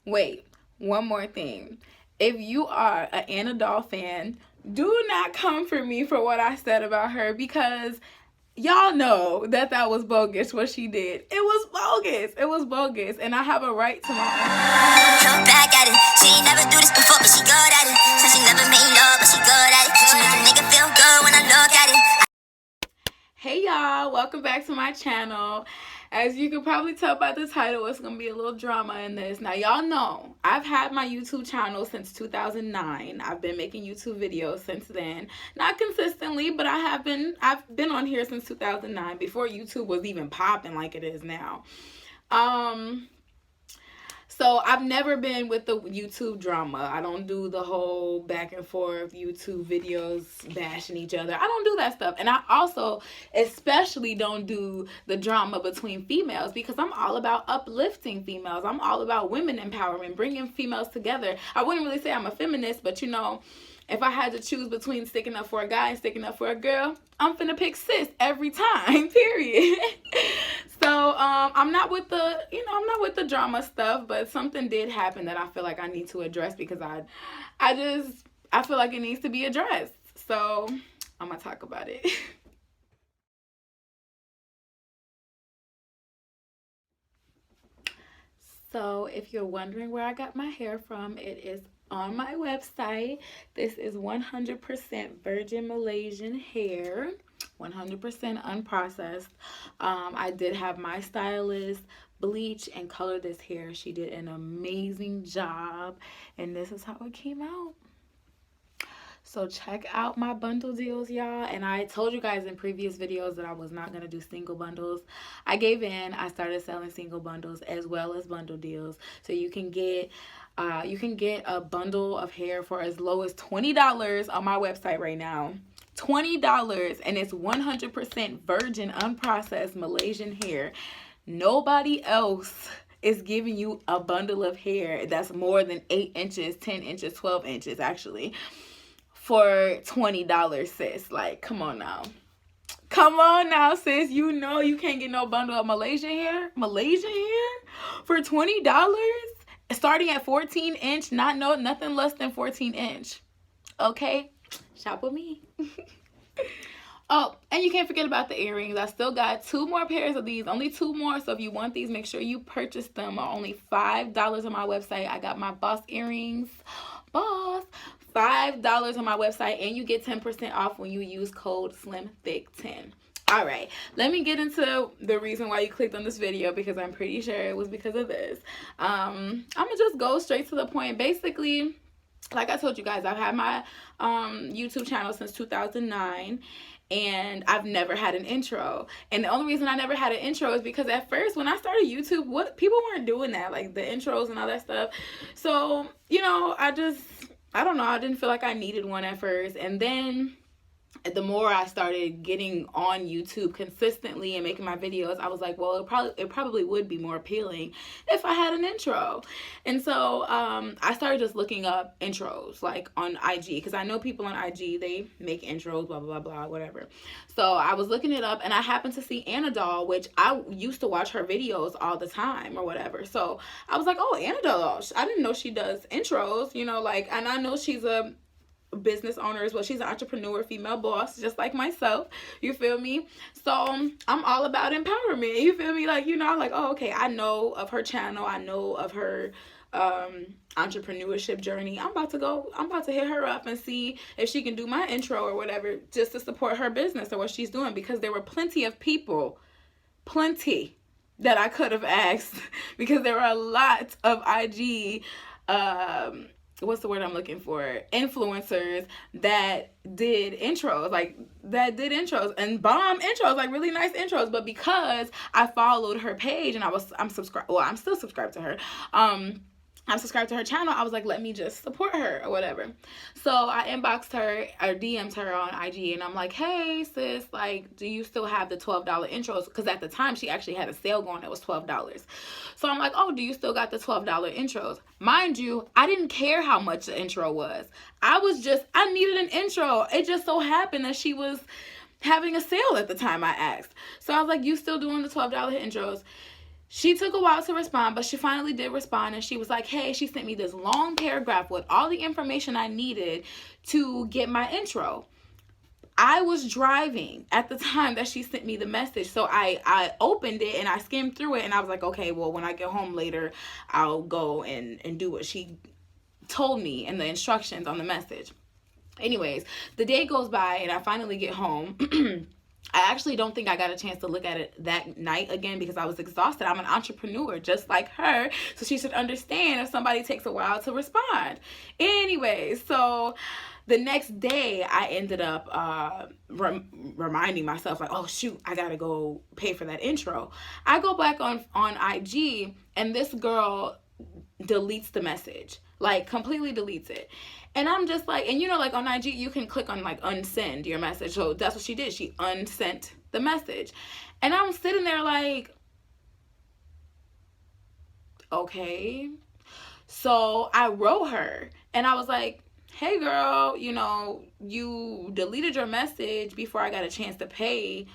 Wait, one more thing. If you are an AnnaDoll fan, do not come for me for what I said about her, because y'all know that was bogus what she did. It was bogus. It was bogus. And I have a right to my own. Come back at it. She ain't never do this before, but she good at it. Said she never made love, but she good at it. She make a nigga feel good when I look at it. Hey y'all, welcome back to my channel. As you can probably tell by the title, it's going to be a little drama in this. Now, y'all know I've had my YouTube channel since 2009. I've been making YouTube videos since then. Not consistently, but I've been on here since 2009, before YouTube was even popping like it is now. So I've never been with the YouTube drama. I don't do the whole back and forth YouTube videos bashing each other. I don't do that stuff. And I also especially don't do the drama between females, because I'm all about uplifting females. I'm all about women empowerment, bringing females together. I wouldn't really say I'm a feminist, but you know, if I had to choose between sticking up for a guy and sticking up for a girl, I'm finna pick sis every time, period. So I'm not with the, I'm not with the drama stuff, but something did happen that I feel like I need to address, because I feel like it needs to be addressed. So I'm gonna talk about it. So if you're wondering where I got my hair from, it is on my website. This is 100% virgin Malaysian hair, 100% unprocessed. I did have my stylist bleach and color this hair. She did an amazing job, and this is how it came out. So check out my bundle deals, y'all. And I told you guys in previous videos that I was not going to do single bundles. I gave in. I started selling single bundles as well as bundle deals. So you can get a bundle of hair for as low as $20 on my website right now. $20, and it's 100% virgin unprocessed Malaysian hair. Nobody else is giving you a bundle of hair that's more than 8 inches, 10 inches, 12 inches actually, for $20, sis. Like, come on now. Come on now, sis. You know you can't get no bundle of Malaysian hair for $20, starting at 14 inch, nothing less than 14 inch. Okay? Shop with me. Oh, and you can't forget about the earrings. I still got 2 more pairs of these, only 2 more. So if you want these, make sure you purchase them. Are only $5 on my website. I got my boss earrings, $5 on my website, and you get 10% off when you use code SLIMTHICK10. All right, let me get into the reason why you clicked on this video, because I'm pretty sure it was because of this. I'm gonna just go straight to the point. Basically, like I told you guys, I've had my YouTube channel since 2009, and I've never had an intro. And the only reason I never had an intro is because at first when I started YouTube, people weren't doing that, like the intros and all that stuff. So, I don't know, I didn't feel like I needed one at first. And then the more I started getting on YouTube consistently and making my videos, I was like, well, it probably would be more appealing if I had an intro. And so I started just looking up intros, like on IG, because I know people on IG, they make intros, blah, blah, blah, blah, whatever. So I was looking it up, and I happened to see AnnaDoll, which I used to watch her videos all the time or whatever. So I was like, oh, AnnaDoll, I didn't know she does intros, and I know she's a business owner as well. She's an entrepreneur, female boss, just like myself, you feel me? So I'm all about empowerment, you feel me? Like, like, oh, okay, I know of her channel, I know of her entrepreneurship journey. I'm about to hit her up and see if she can do my intro or whatever, just to support her business or what she's doing, because there were plenty of people that I could have asked, because there were a lot of IG what's the word I'm looking for? Influencers that did intros, and bomb intros, like really nice intros. But because I followed her page and I'm subscribed, well, I'm still subscribed to her. I'm subscribed to her channel. I was like, let me just support her or whatever. So I inboxed her or DM'd her on IG, and I'm like, hey sis, like, do you still have the $12 intros? Because at the time she actually had a sale going that was $12. So I'm like, oh, do you still got the $12 intros? Mind you, I didn't care how much the intro was. I needed an intro. It just so happened that she was having a sale at the time I asked. So I was like, you still doing the $12 intros? She took a while to respond, but she finally did respond, and she was like, hey, she sent me this long paragraph with all the information I needed to get my intro. I was driving at the time that she sent me the message, so I opened it and I skimmed through it, and I was like, okay, well, when I get home later, I'll go and do what she told me and the instructions on the message. Anyways, the day goes by and I finally get home. I actually don't think I got a chance to look at it that night again because I was exhausted. I'm an entrepreneur just like her, so she should understand if somebody takes a while to respond. Anyways, so the next day I ended up reminding myself, like, oh shoot, I gotta go pay for that intro. I go back on IG and this girl deletes the message, like completely deletes it. And I'm just like, and you know, like on IG, you can click on like unsend your message. So that's what she did. She unsent the message. And I'm sitting there like, okay. So I wrote her and I was like, hey girl, you know, you deleted your message before I got a chance to pay.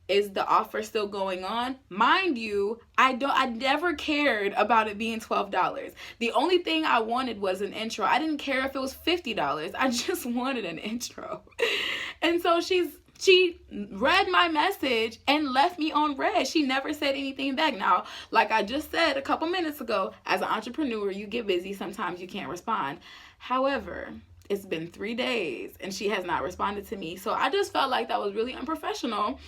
Is the offer still going on? Mind you, I never cared about it being $12. The only thing I wanted was an intro. I didn't care if it was $50. I just wanted an intro. And so she read my message and left me on red. She never said anything back. Now, like I just said a couple minutes ago, as an entrepreneur, you get busy. Sometimes you can't respond. However, it's been 3 days and she has not responded to me. So I just felt like that was really unprofessional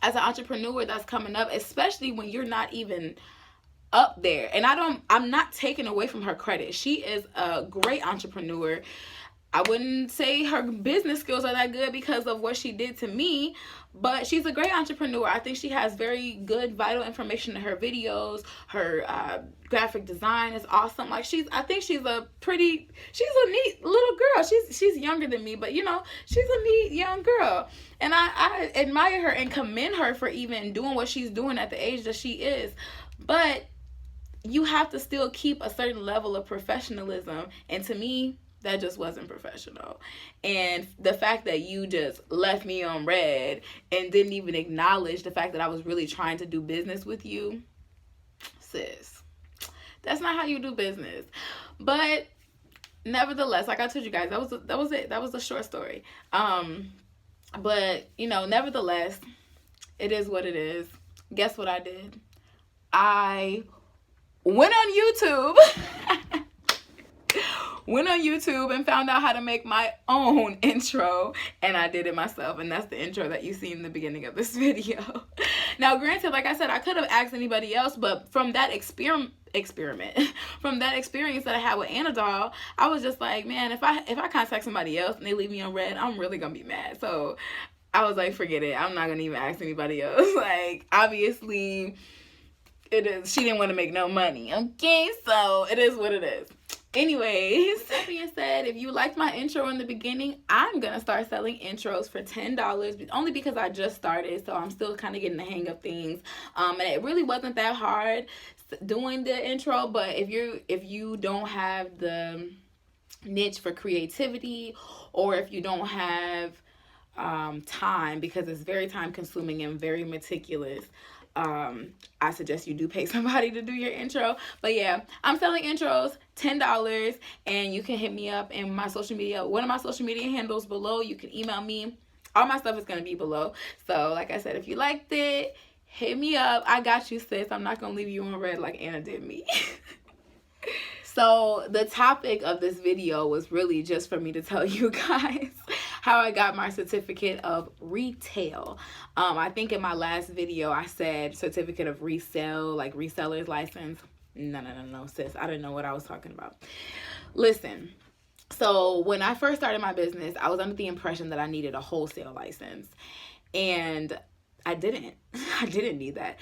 as an entrepreneur that's coming up, especially when you're not even up there. And I'm not taking away from her credit. She is a great entrepreneur. I wouldn't say her business skills are that good because of what she did to me, but she's a great entrepreneur. I think she has very good, vital information in her videos. Her graphic design is awesome. Like I think she's a neat little girl. She's younger than me, but you know, she's a neat young girl. And I admire her and commend her for even doing what she's doing at the age that she is. But you have to still keep a certain level of professionalism. And to me, that just wasn't professional. And the fact that you just left me on red and didn't even acknowledge the fact that I was really trying to do business with you, sis, that's not how you do business. But nevertheless, like I told you guys, that was it. That was a short story. But you know, nevertheless, it is what it is. Guess what I did? I went on YouTube and found out how to make my own intro, and I did it myself, and that's the intro that you see in the beginning of this video. Now, granted, like I said, I could have asked anybody else, but from that experience that I had with AnnaDoll, I was just like, man, if I contact somebody else and they leave me on red, I'm really gonna be mad. So I was like, forget it. I'm not gonna even ask anybody else. Like, obviously, it is. She didn't want to make no money. Okay, so it is what it is. Anyways, that being said, if you liked my intro in the beginning, I'm going to start selling intros for $10, only because I just started, so I'm still kind of getting the hang of things. And it really wasn't that hard doing the intro, but if you don't have the niche for creativity, or if you don't have time, because it's very time consuming and very meticulous, I suggest you do pay somebody to do your intro. But yeah, I'm selling intros, $10, and you can hit me up in my social media, one of my social media handles below. You can email me. All my stuff is going to be below. So like I said, if you liked it, hit me up. I got you, sis. I'm not going to leave you on red like Anna did me. So the topic of this video was really just for me to tell you guys how I got my certificate of retail. I think in my last video I said certificate of resale, like reseller's license. No, sis. I didn't know what I was talking about. Listen, so when I first started my business, I was under the impression that I needed a wholesale license. And I didn't need that.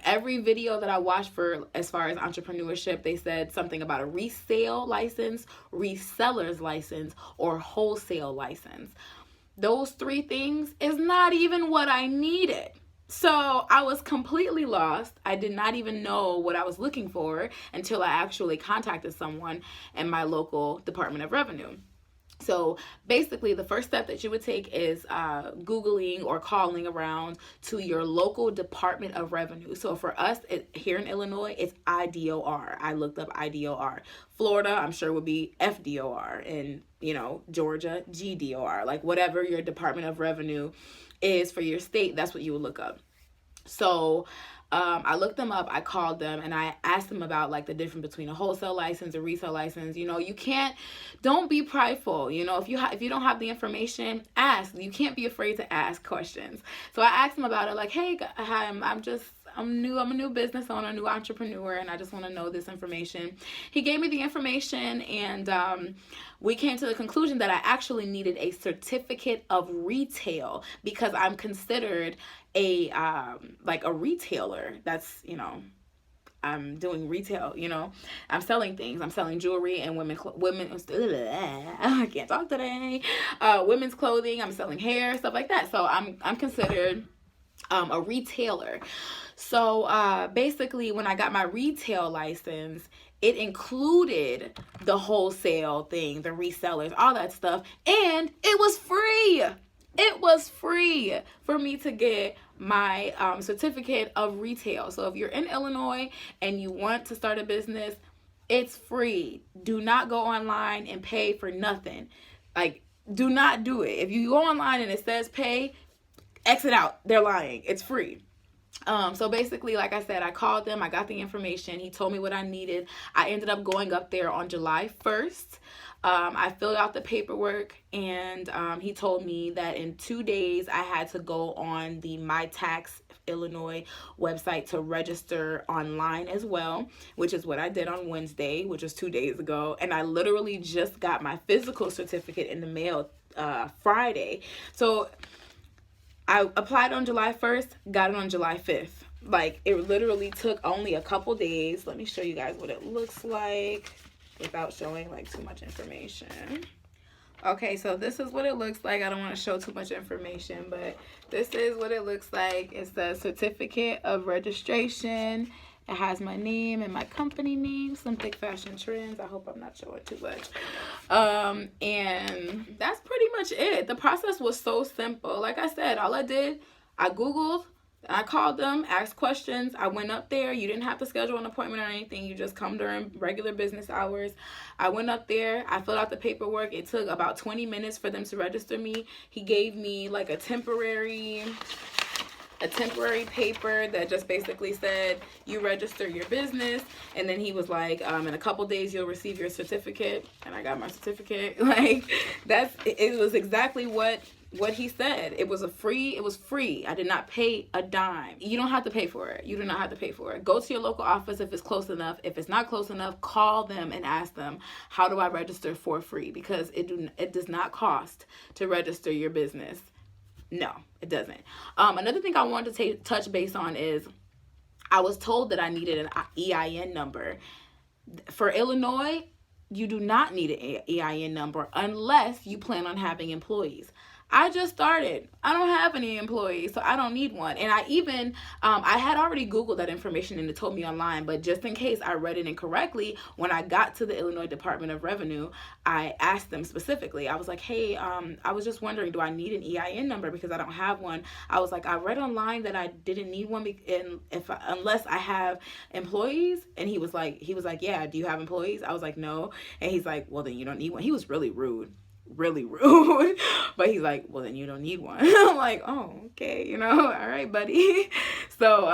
Every video that I watched for as far as entrepreneurship, they said something about a resale license, reseller's license, or wholesale license. Those three things is not even what I needed. So I was completely lost. I did not even know what I was looking for until I actually contacted someone in my local Department of Revenue. So basically, the first step that you would take is Googling or calling around to your local Department of Revenue. So for us here in Illinois, it's IDOR. I looked up IDOR. Florida, I'm sure would be FDOR. And, Georgia, GDOR. Like whatever your Department of Revenue is for your state, that's what you would look up. So I looked them up, I called them, and I asked them about like the difference between a wholesale license, a resale license. Don't be prideful. If you don't have the information, ask. You can't be afraid to ask questions. So I asked them about it, like, hey, I'm new. I'm a new business owner, a new entrepreneur, and I just want to know this information. He gave me the information, and we came to the conclusion that I actually needed a certificate of retail because I'm considered a retailer. That's, I'm doing retail, I'm selling things. I'm selling jewelry and I can't talk today. Women's clothing. I'm selling hair, stuff like that. So I'm considered a retailer. So basically, when I got my retail license, it included the wholesale thing, the resellers, all that stuff, and it was free. It was free for me to get my certificate of retail. So if you're in Illinois and you want to start a business, it's free. Do not go online and pay for nothing. Like, do not do it. If you go online and it says pay, exit out. They're lying. It's free. So basically, like I said, I called them, I got the information, he told me what I needed. I ended up going up there on July 1st. I filled out the paperwork, and he told me that in 2 days I had to go on the My Tax Illinois website to register online as well, which is what I did on Wednesday, which was 2 days ago. And I literally just got my physical certificate in the mail Friday. So I applied on July 1st, got it on July 5th. Like, it literally took only a couple days. Let me show you guys what it looks like without showing like too much information. Okay, so this is what it looks like. I don't want to show too much information, but this is what it looks like. It's the certificate of registration. It has my name and my company name, Slim Thick Fashion Trends. I hope I'm not showing too much. And that's pretty much it. The process was so simple. Like I said, all I did, I Googled, I called them, asked questions. I went up there. You didn't have to schedule an appointment or anything. You just come during regular business hours. I went up there. I filled out the paperwork. It took about 20 minutes for them to register me. He gave me like a temporary paper that just basically said you register your business, and then he was like, in a couple days you'll receive your certificate. And I got my certificate. Like, it was exactly what he said. It was free. I did not pay a dime. You don't have to pay for it. You do not have to pay for it. Go to your local office if it's close enough. If it's not close enough, call them and ask them, how do I register for free? Because it does not cost to register your business. No, it doesn't. Another thing I wanted to touch base on is I was told that I needed an EIN number. For Illinois, you do not need an EIN number unless you plan on having employees. I just started. I don't have any employees, so I don't need one. And I had already Googled that information and it told me online, but just in case I read it incorrectly, when I got to the Illinois Department of Revenue, I asked them specifically. I was like, hey, I was just wondering, do I need an EIN number because I don't have one? I was like, I read online that I didn't need one unless I have employees. And he was like, yeah, do you have employees? I was like, no. And he's like, well, then you don't need one. He was really rude. But he's like, well, then you don't need one. I'm like, oh, okay, all right, buddy. So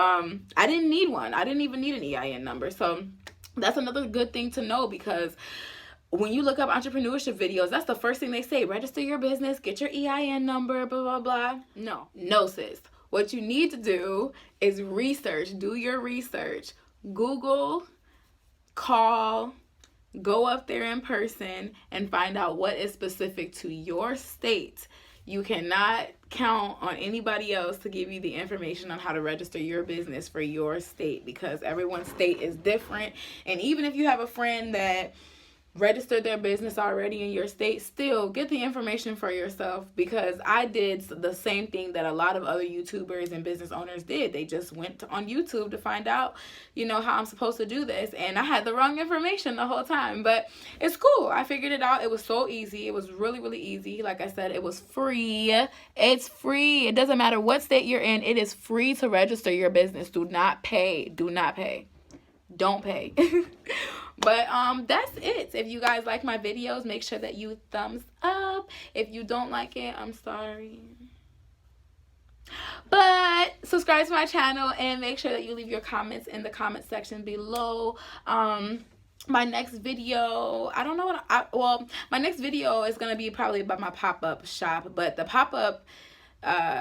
I didn't need one. I didn't even need an EIN number. So that's another good thing to know, because when you look up entrepreneurship videos, that's the first thing they say: register your business, get your EIN number, blah, blah, blah. No, sis. What you need to do is do your research. Google, call, go up there in person and find out what is specific to your state. You cannot count on anybody else to give you the information on how to register your business for your state, because everyone's state is different. And even if you have a friend that registered their business already in your state, still get the information for yourself, because I did the same thing that a lot of other YouTubers and business owners did. They just went on YouTube to find out, you know, how I'm supposed to do this, and I had the wrong information the whole time. But it's cool. I figured it out. It was so easy. It was really, really easy. Like I said, it was free. It's free. It doesn't matter what state you're in. It is free to register your business. Do not pay. Do not pay. Don't pay. But that's it. If you guys like my videos, make sure that you thumbs up. If you don't like it, I'm sorry. But subscribe to my channel and make sure that you leave your comments in the comment section below. My next video, I don't know what my next video is going to be probably about my pop-up shop, but the pop-up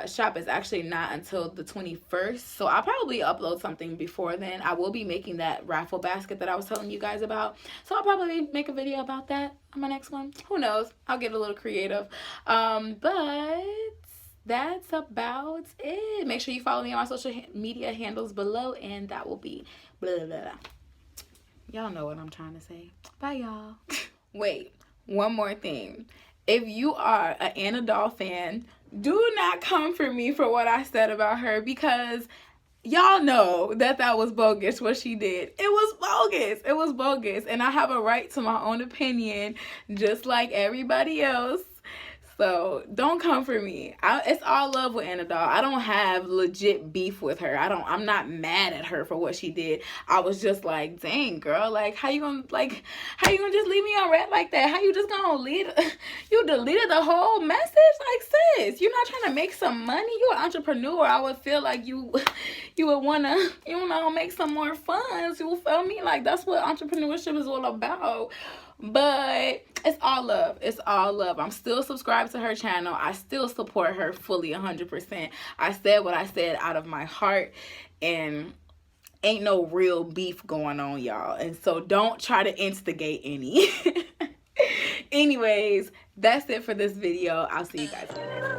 shop is actually not until the 21st, so I'll probably upload something before then. I will be making that raffle basket that I was telling you guys about, so I'll probably make a video about that on my next one. Who knows, I'll get a little creative. But that's about it. Make sure you follow me on my social media handles below, and that will be blah blah blah. Y'all know what I'm trying to say. Bye, y'all. Wait, one more thing. If you are an AnnaDoll fan, do not come for me for what I said about her, because y'all know that was bogus what she did. It was bogus. It was bogus. And I have a right to my own opinion, just like everybody else. So don't come for me. It's all love with AnnaDoll. I don't have legit beef with her. I'm not mad at her for what she did. I was just like, dang girl, like how you gonna just leave me on red like that? How you just gonna you deleted the whole message? Like, sis, you're not trying to make some money. You're an entrepreneur. I would feel like you would wanna, you know, make some more funds. You feel me? Like, that's what entrepreneurship is all about. But it's all love. It's all love. I'm still subscribed to her channel. I still support her fully 100%. I said what I said out of my heart, and ain't no real beef going on, y'all. And so don't try to instigate any. Anyways, that's it for this video. I'll see you guys in the next one.